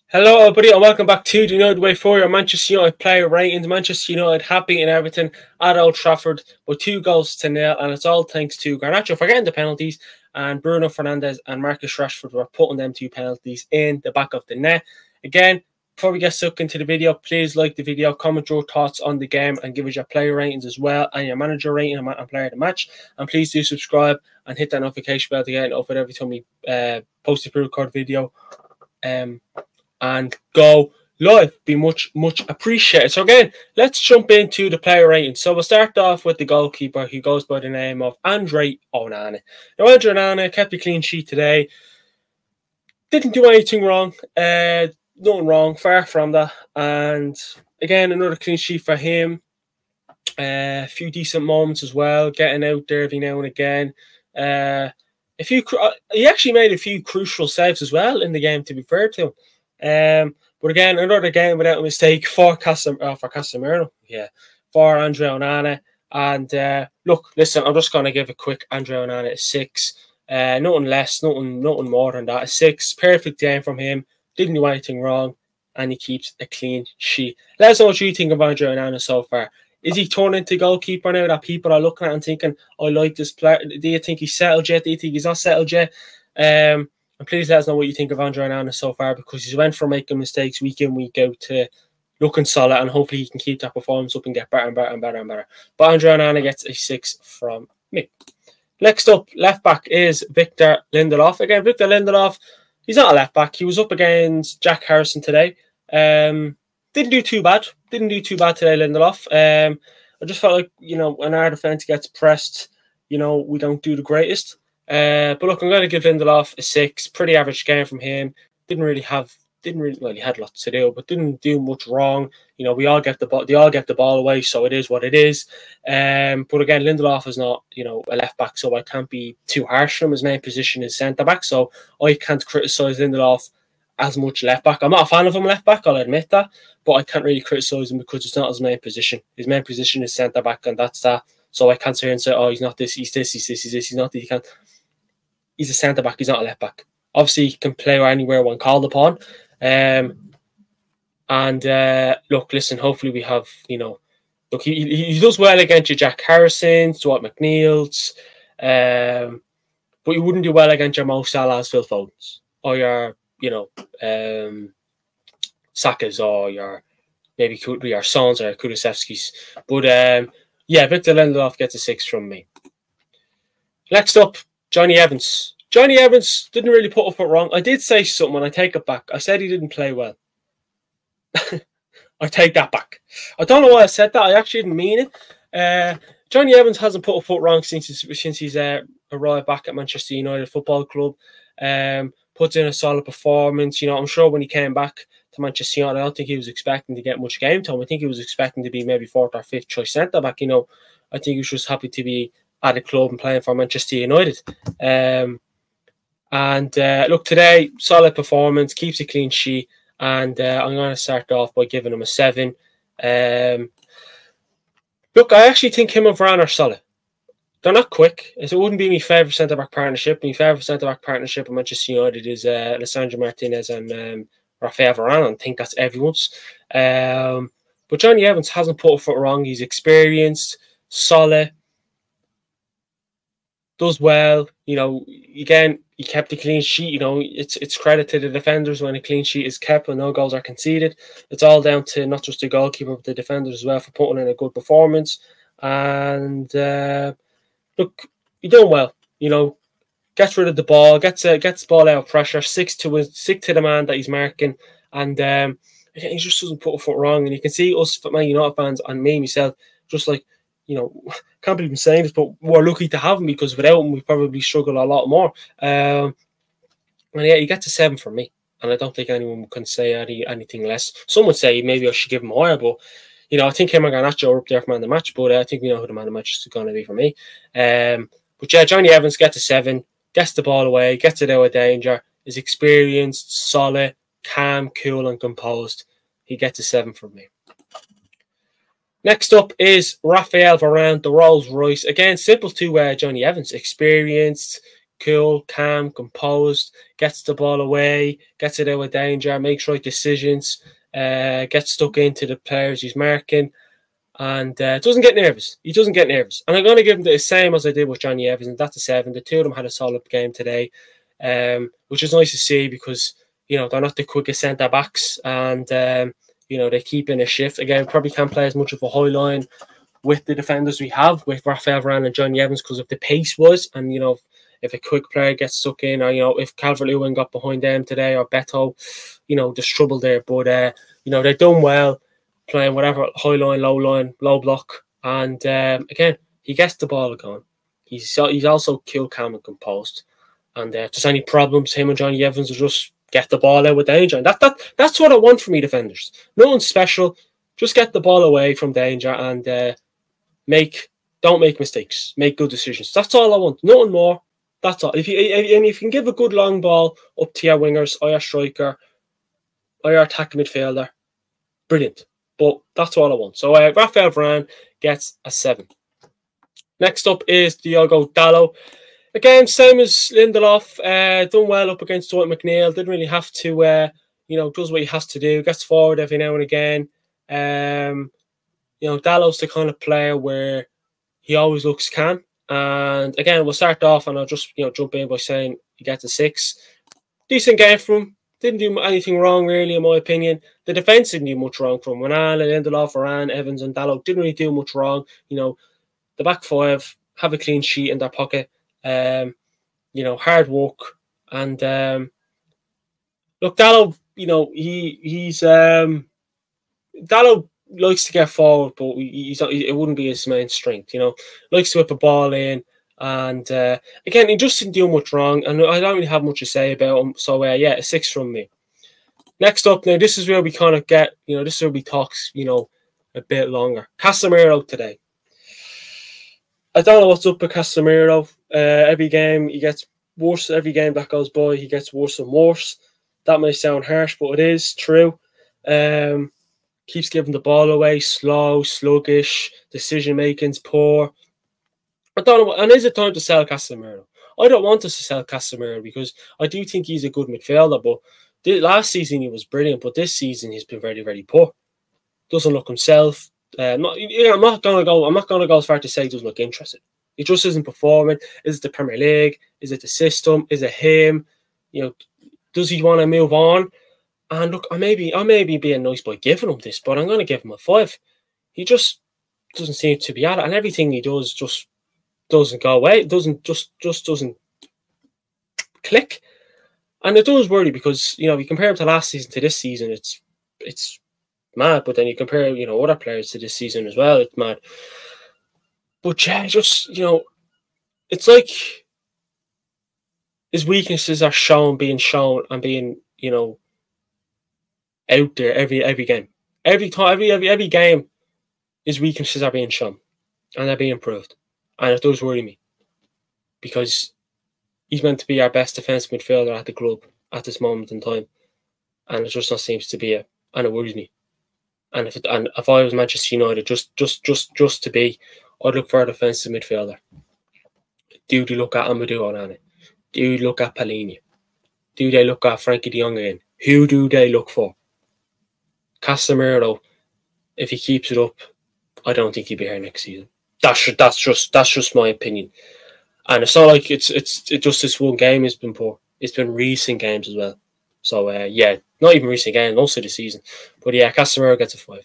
Hello, everybody, and welcome back to the United Way for your Manchester United player ratings. Manchester United happy in Everton at Old Trafford with 2-0, and it's all thanks to Garnacho for getting the penalties, and Bruno Fernandes and Marcus Rashford were putting them 2 penalties in the back of the net. Again, before we get stuck into the video, please like the video, comment your thoughts on the game, and give us your player ratings as well, and your manager rating and player of the match. And please do subscribe and hit that notification bell to get notified every time we post a pre-record video. And go live. Be much appreciated. So again, let's jump into the player rating. So we'll start off with the goalkeeper. He goes by the name of Andre Onana. Now, Andre Onana kept a clean sheet today. Didn't do anything wrong. Nothing wrong. Far from that. And again, another clean sheet for him. A few decent moments as well. Getting out there every now and again. He actually made a few crucial saves as well in the game, to be fair to him. But again, another game without a mistake for Casemiro, for Andre Onana. And look, listen, I'm just going to give a quick Andre Onana a 6. Nothing less, nothing more than that. A 6, perfect game from him. Didn't do anything wrong, and he keeps a clean sheet. Let us know what you think of Andre Onana so far. Is he turning into goalkeeper now that people are looking at and thinking, I like this player? Do you think he's settled yet? Do you think he's not settled yet? And please let us know what you think of Andre Onana so far, because he's went from making mistakes week in, week out to looking solid, and hopefully he can keep that performance up and get better and better and better and better. But Andre Onana gets a 6 from me. Next up, left back is Victor Lindelof. Again, Victor Lindelof, he's not a left back. He was up against Jack Harrison today. Didn't do too bad. Didn't do too bad today, Lindelof. I just felt like, when our defence gets pressed, we don't do the greatest. But look, I'm going to give Lindelof a 6. Pretty average game from him. Didn't really had lots to do, but didn't do much wrong. We all get the ball. They all get the ball away, so it is what it is. But again, Lindelof is not, a left back, so I can't be too harsh on him. His main position is centre back, so I can't criticise Lindelof as much left back. I'm not a fan of him left back, I'll admit that, but I can't really criticise him because it's not his main position. His main position is centre back, and that's that. So I can't sit here and say, oh, he's not this, he's this, he's this, he's this, he's not this. He can't. He's a centre back. He's not a left back. Obviously, he can play anywhere when called upon. Look, listen. Hopefully, we have Look, he does well against your Jack Harrisons, Dwight McNeil's, but he wouldn't do well against your Mo Salahs, Phil Fodens, or your Saka's, or your maybe could be your Sons or Kulusevski's. But Victor Lindelof gets a 6 from me. Next up, Jonny Evans. Jonny Evans didn't really put up it wrong. I did say something, and I take it back. I said he didn't play well. I take that back. I don't know why I said that. I actually didn't mean it. Jonny Evans hasn't put a foot wrong since he's arrived back at Manchester United Football Club. Puts in a solid performance. I'm sure when he came back to Manchester United, I don't think he was expecting to get much game time. I think he was expecting to be maybe 4th or 5th choice centre back. I think he was just happy to be at the club and playing for Manchester United. Look, today, solid performance, keeps a clean sheet, and I'm going to start off by giving him a 7. Look, I actually think him and Varane are solid. They're not quick. It wouldn't be my favourite centre-back partnership. My favourite centre-back partnership at Manchester United is Lisandro Martinez and Rafael Varane. I think that's everyone's. But Jonny Evans hasn't put a foot wrong. He's experienced, solid, does well. Again, he kept a clean sheet. It's credit to the defenders when a clean sheet is kept and no goals are conceded. It's all down to not just the goalkeeper, but the defenders as well for putting in a good performance. And look, you're doing well. Gets rid of the ball, gets the ball out of pressure, stick to the man that he's marking, and he just doesn't put a foot wrong. And you can see us Man United fans and me myself, just like, can't believe I'm saying this, but we're lucky to have him, because without him, we probably struggle a lot more. And yeah, he gets a 7 from me, and I don't think anyone can say anything less. Some would say maybe I should give him higher, but I think him and Garnacho are up there for man of the match. But I think we know who the man of the match is going to be for me. But yeah, Jonny Evans gets a 7, gets the ball away, gets it out of danger, is experienced, solid, calm, cool, and composed. He gets a 7 from me. Next up is Rafael Varane, the Rolls Royce. Again, simple to Jonny Evans. Experienced, cool, calm, composed, gets the ball away, gets it out of danger, makes right decisions, gets stuck into the players he's marking, and doesn't get nervous. He doesn't get nervous. And I'm going to give him the same as I did with Johnny Evans, and that's a 7. The two of them had a solid game today, which is nice to see because, you know, they're not the quickest centre-backs, and, you know, they keep in a shift. Again, probably can't play as much of a high line with the defenders we have, with Raphael Varane and Johnny Evans, because of the pace was, and, you know, if a quick player gets stuck in, or, you know, if Calvert-Lewin got behind them today, or Beto, you know, there's trouble there. But, you know, they've done well playing whatever, high line, low block. And, again, he gets the ball going. He's also cool, calm and composed. And if there's any problems, him and Johnny Evans will just get the ball out with danger. And that's what I want from me defenders. No one special. Just get the ball away from danger and don't make mistakes. Make good decisions. That's all I want. Nothing more. That's all. If you can give a good long ball up to your wingers or your striker or your attacking midfielder, brilliant. But that's all I want. So Raphael Varane gets a 7. Next up is Diogo Dalot. Again, same as Lindelof. Done well up against Dwight McNeil. Didn't really have to, you know, does what he has to do. Gets forward every now and again. You know, Dalot's the kind of player where he always looks calm. And again, we'll start off, and I'll just, you know, jump in by saying he gets a 6. Decent game from him. Didn't do anything wrong, really, in my opinion. The defence didn't do much wrong from him. Lindelof, Varane, Evans, and Dalot didn't really do much wrong. You know, the back five have a clean sheet in their pocket. You know, hard work. And look, Dalot, you know, he's Dalot likes to get forward, but it wouldn't be his main strength, you know. Likes to whip a ball in, and again, he just didn't do much wrong, and I don't really have much to say about him. So yeah, a 6 from me. Next up, now this is where we kind of get, you know, this is where we talk, you know, a bit longer. Casemiro today. I don't know what's up with Casemiro. Every game he gets worse. Every game that goes by, he gets worse and worse. That may sound harsh, but it is true. Keeps giving the ball away, slow, sluggish, decision making's poor. I don't know, and is it time to sell Casemiro? I don't want us to sell Casemiro because I do think he's a good midfielder, but last season he was brilliant, but this season he's been very, very poor. Doesn't look himself. I'm not going to go as far to say he doesn't look interested. He just isn't performing. Is it the Premier League? Is it the system? Is it him? You know, does he want to move on? And look, I may be being nice by giving him this, but I'm going to give him a 5. He just doesn't seem to be at it, and everything he does just doesn't go away. It doesn't click, and it does worry because, you know, you compare him to last season to this season, it's mad. But then you compare, you know, other players to this season as well, it's mad. But yeah, just, you know, it's like his weaknesses are being shown, and being, you know, out there every game. Every game, his weaknesses are being shown and they're being improved. And it does worry me because he's meant to be our best defensive midfielder at the club at this moment in time. And it just not seems to be it. And it worries me. And if I was Manchester United, just to be, I'd look for a defensive midfielder. Do they look at Amadou Onana? Do they look at Palhinha? Do they look at Frankie de Jong again? Who do they look for? Casemiro, if he keeps it up, I don't think he'll be here next season. That's just my opinion. And it's not like it's just this one game has been poor. It's been recent games as well. So yeah, not even recent games, most of the season. But yeah, Casemiro gets a 5.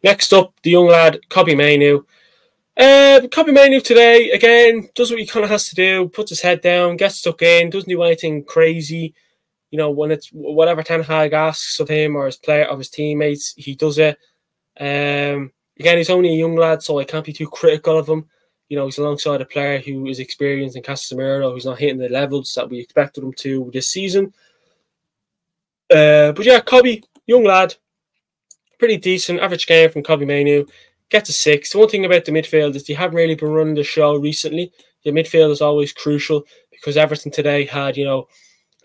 Next up, the young lad, Kobbie Mainoo. Kobbie Mainoo today, again, does what he kind of has to do, puts his head down, gets stuck in, doesn't do anything crazy. You know, when it's whatever Ten Hag asks of him or his teammates, he does it. Again, he's only a young lad, so I can't be too critical of him. You know, he's alongside a player who is experienced in Casemiro, who's not hitting the levels that we expected him to this season. But yeah, Kobbie, young lad, pretty decent. Average game from Kobbie Mainoo. Gets a 6. The one thing about the midfield is they haven't really been running the show recently. The midfield is always crucial because Everton today had, you know,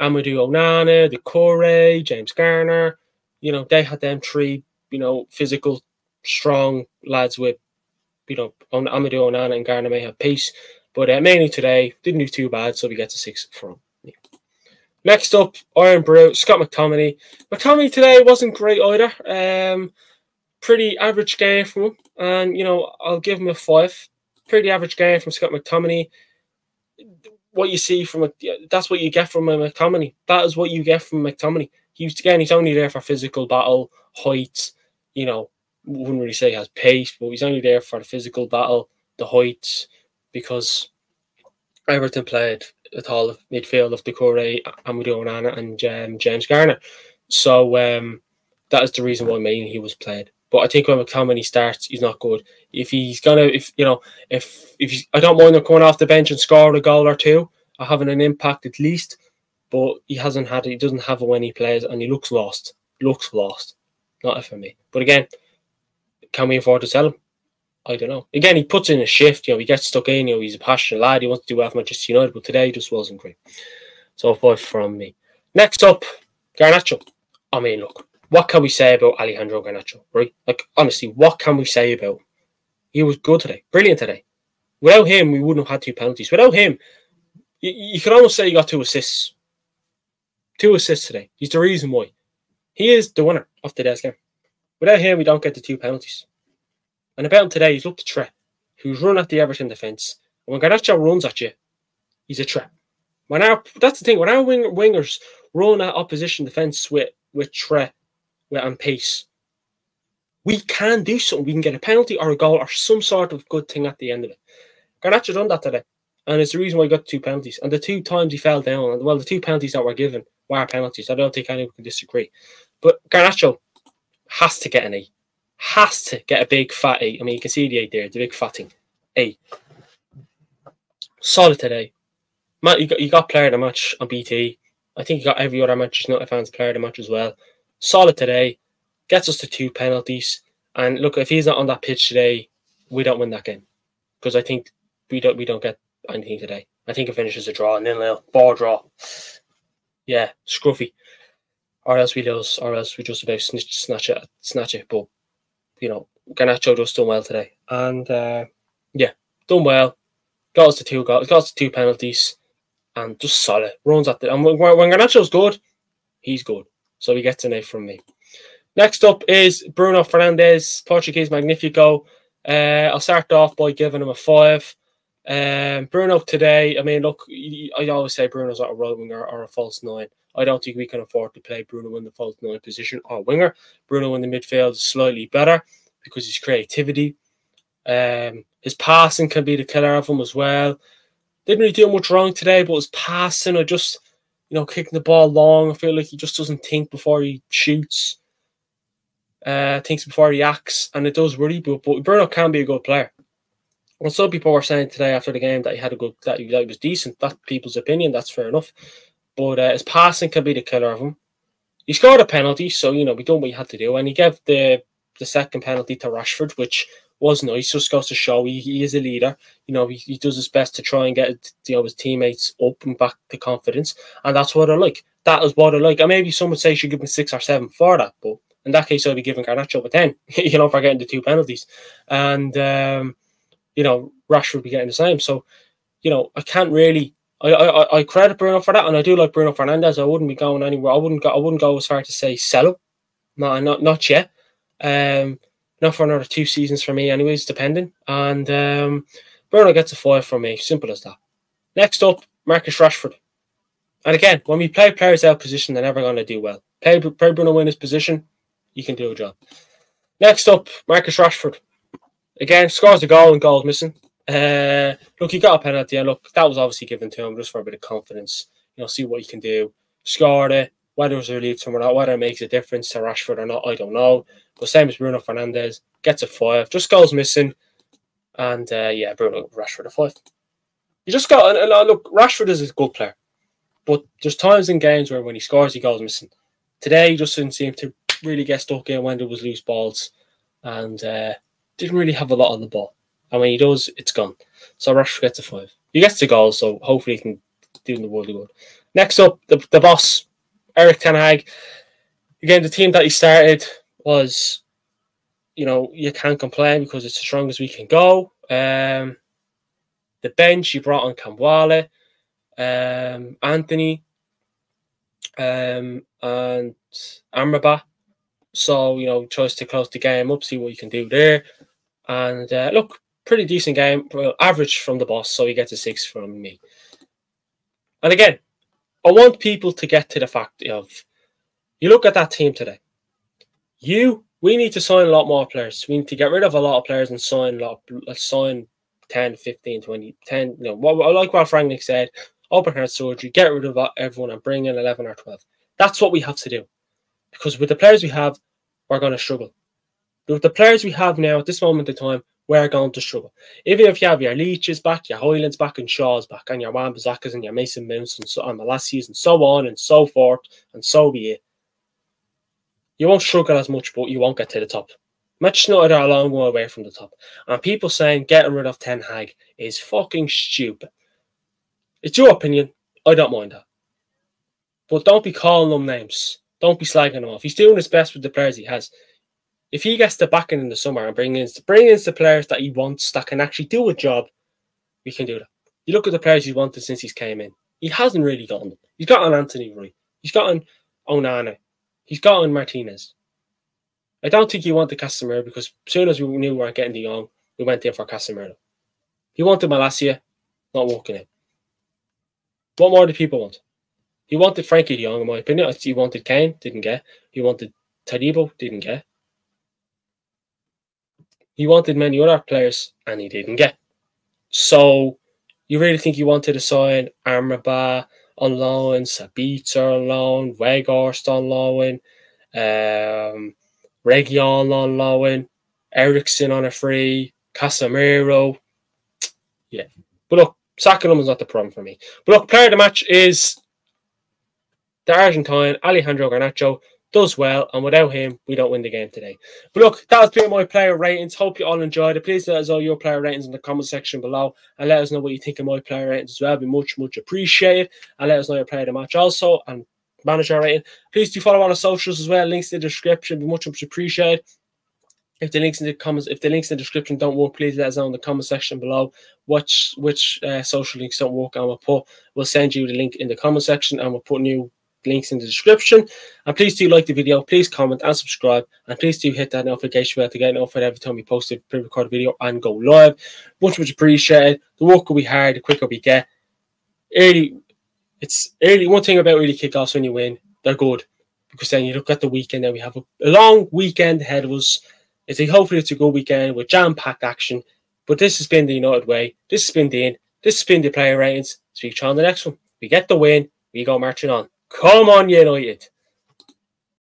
Amadou Onana, Doucouré, James Garner. You know, they had them 3, you know, physical, strong lads with, you know, Amadou Onana and Garner may have pace, But mainly today, didn't do too bad, so we get to 6 from me. Next up, Iron Brew, Scott McTominay. McTominay today wasn't great either. Pretty average game from him, and I'll give him a 5. Pretty average game from Scott McTominay. What you see from that's what you get from McTominay. That is what you get from McTominay. He's only there for physical battle, height. Wouldn't really say he has pace, but he's only there for the physical battle, the heights, because Everton played a tall midfield of Doucouré, Amadou Onana, and James Garner. So that is the reason why mainly he was played. But I think when McTominay starts, he's not good. If he's gonna, I don't mind him coming off the bench and scoring a goal or two, or having an impact at least. But he doesn't have it when he plays, and he looks lost. Not for me. But again, can we afford to sell him? I don't know. Again, he puts in a shift. He gets stuck in. He's a passionate lad. He wants to do well for Manchester United, but today just wasn't great. So 5 from me. Next up, Garnacho. I mean, look, what can we say about Alejandro Garnacho, right? Like, honestly, what can we say about him? He was good today. Brilliant today. Without him, we wouldn't have had 2 penalties. Without him, you could almost say he got 2 assists. 2 assists today. He's the reason why. He is the winner of today's game. Without him, we don't get the 2 penalties. And about him today, he's looked a threat. He was running at the Everton defence. And when Garnacho runs at you, he's a threat. That's the thing. When our wingers run at opposition defence with threat and pace, we can do something. We can get a penalty or a goal or some sort of good thing at the end of it. Garnacho done that today. And it's the reason why he got 2 penalties. And the 2 times he fell down, and the 2 penalties that were given were penalties. I don't think anyone can disagree. But Garnacho has to get an A. Has to get a big fat A. I mean, you can see the 8 there, the big fat thing. A. Solid today. Matt, you got player of the match on BT. I think you got every other Manchester United fans player of the match as well. Solid today. Gets us to 2 penalties. And look, if he's not on that pitch today, we don't win that game. Because I think we don't get anything today. I think it finishes a draw, 0-0, ball draw. Yeah, scruffy. Or else we lose, or else we just about snatch it. But Garnacho just done well today, and yeah, done well. Got us to 2 goals, got us to 2 penalties, and just solid runs at the. And when Garnacho's good, he's good. So he gets an A from me. Next up is Bruno Fernandes, Portuguese Magnifico. I'll start off by giving him a 5. Bruno today, I mean, look, I always say Bruno's not a right winger or a false 9. I don't think we can afford to play Bruno in the false 9 position or winger. Bruno in the midfield is slightly better because his creativity. His passing can be the killer of him as well. Didn't really do much wrong today, but his passing, just kicking the ball long. I feel like he just doesn't think before he shoots. Thinks before he acts, and it does worry. But Bruno can be a good player. And some people were saying today after the game that he was decent. That's people's opinion. That's fair enough. But his passing can be the killer of him. He scored a penalty, so we done what he had to do, and he gave the second penalty to Rashford, which was nice. Just goes to show he is a leader. He does his best to try and get his teammates up and back to confidence, and that's what I like. That is what I like. And maybe some would say you should give him 6 or 7 for that, but in that case, I'd be giving Garnacho a 10. For getting the 2 penalties, and Rashford would be getting the same. So, I can't really. I credit Bruno for that, and I do like Bruno Fernandes. I wouldn't be going anywhere. I wouldn't go as far to say sell him. Not yet. Not for another 2 seasons for me, anyways, depending. And Bruno gets a 5 from me. Simple as that. Next up, Marcus Rashford. And again, when we play players out of position, they're never going to do well. Play Bruno in his position, you can do a job. Next up, Marcus Rashford. Again, scores the goal and goal's missing. Look, he got a penalty, and look, that was obviously given to him just for a bit of confidence. See what he can do. Scored it. Whether it was a relief to him or not, whether it makes a difference to Rashford or not, I don't know. But same as Bruno Fernandes, gets a 5. Just goals missing. And yeah, Bruno Rashford a 5. You just got, look, Rashford is a good player. But there's times in games where when he scores, he goes missing. Today, he just didn't seem to really get stuck in when there was loose balls. And didn't really have a lot on the ball. And when he does, it's gone. So Rashford gets a 5. He gets the goal, so hopefully he can do in the world of good. Next up, the boss, Erik ten Hag. Again, the team that he started was, you can't complain because it's as strong as we can go. The The bench, you brought on Kamwala, Anthony, and Amrabat. So, you know, tries to close the game up, see what you can do there. And look, pretty decent game. Well, average from the boss, so he gets a 6 from me. And again, I want people to get to the fact of, you look at that team today. We need to sign a lot more players. We need to get rid of a lot of players and sign 10, 15, 20, 10. You know, like what Frank said, open heart surgery, get rid of everyone and bring in 11 or 12. That's what we have to do. Because with the players we have, we're going to struggle. With the players we have now at this moment in time, we're going to struggle. Even if you have your Leaches back, your Hoylands back, and Shaw's back, and your Wan-Bissakas and your Mason Mounts and Malassias and so on and so forth, and so be it. You won't struggle as much, but you won't get to the top. Manchester United are a long way away from the top. And people saying getting rid of Ten Hag is fucking stupid. It's your opinion. I don't mind that. But don't be calling them names. Don't be slagging him off. He's doing his best with the players he has. If he gets the backing in the summer and bring in the players that he wants that can actually do a job, we can do that. You look at the players he's wanted since he's came in. He hasn't really gotten them. He's gotten Anthony Roy. He's gotten Onana. He's gotten Martinez. I don't think he wanted Casemiro because as soon as we knew we weren't getting De Jong, we went in for Casemiro. He wanted Malacia, not working it. What more do people want? He wanted Frankie De Jong, in my opinion. He wanted Kane, didn't get. He wanted Tadibo, didn't get. He wanted many other players, and he didn't get. So, you really think he wanted to sign Amrabat on loan, Sabitzer on loan, Weghorst on loan, Reguilon on loan, Eriksen on a free, Casemiro. Yeah. But look, sacking him is not the problem for me. But look, player of the match is the Argentine, Alejandro Garnacho. Does well, and without him, we don't win the game today. But look, that has been my player ratings. Hope you all enjoyed it. Please let us know your player ratings in the comment section below, and let us know what you think of my player ratings as well. It'd be much, much appreciated. And let us know your player of the match also, and manager rating. Please do follow on our socials as well. Links in the description. Be much, much appreciated. If the links in the comments, if the links in the description don't work, please let us know in the comment section below which social links don't work, and we'll send you the link in the comment section, and we'll put new links in the description. And please do like the video, please comment and subscribe, and please do hit that notification bell to get notified every time we post a pre-recorded video and go live. Much appreciated. The work will be hard, the quicker we get. It's early. One thing about early kickoffs when you win, they're good, because then you look at the weekend, then we have a long weekend ahead of us. Hopefully it's a good weekend with jam-packed action. But this has been the United way. This has been Dean. This has been the player ratings. Speak to you on the next one. We get the win, we go marching on. Come on, United.